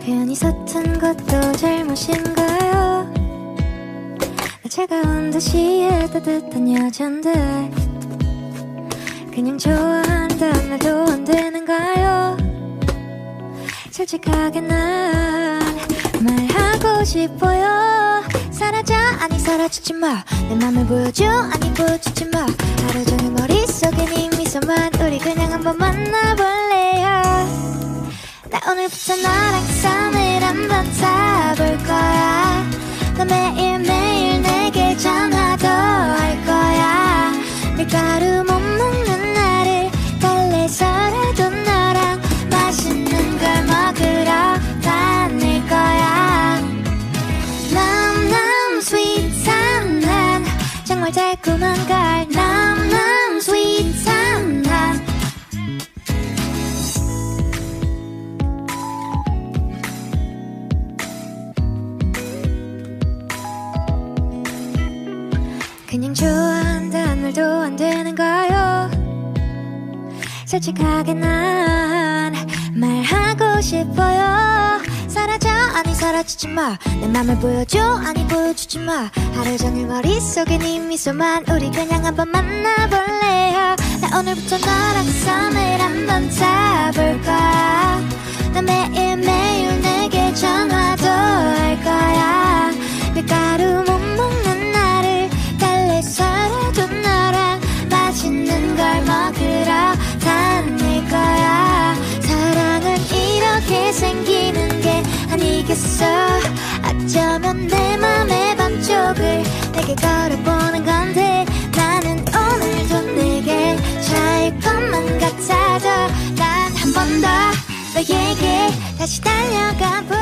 괜히 서툰 것도 잘못인가요? 나 차가운 도시의 따뜻한 여잔데 그냥 좋아한다는 말도 안 되는가요? 솔직하게 난 말하고 싶어요. 사라져 아니 사라지지 마. 내 맘을 보여줘 아니 보여주지 마. 하루 종일 머릿속에 네 미소만. 우리 그냥 한번 만나볼래요. 나 오늘부터 너랑 썸을 한번 타볼 거야. 너 매일매일 내게 전화도 할 거야. 밀가루 못 먹는 나를 달래서라도 너랑 맛있는 걸 먹으러 다닐 거야. 넘넘 스윗한 난 정말 달콤한 걸. 넘넘 스윗한 난 그냥 좋아한다는 말도 안 되는가요? 솔직하게 난 말하고 싶어요. 사라져 아니 사라지지 마. 내 맘을 보여줘 아니 보여주지 마. 하루 종일 머릿속에 네 미소만. 우리 그냥 한번 만나볼래요. 나 오늘부터 너랑 썸을 한번 타볼 거야. 나 매일매일 내게 전화도 할 거야. 밀가루 못 먹는 나를 달래서라도 너랑 맛있는 걸 먹으러 다닐 거야. 사랑은 이렇게 생기는 게 아니겠어. 어쩌면 내 맘의 반쪽을 내게 걸어보는 건데 나는 오늘도 내게 차일 것만 같아도 난 한 번 더 너에게 다시 달려가 볼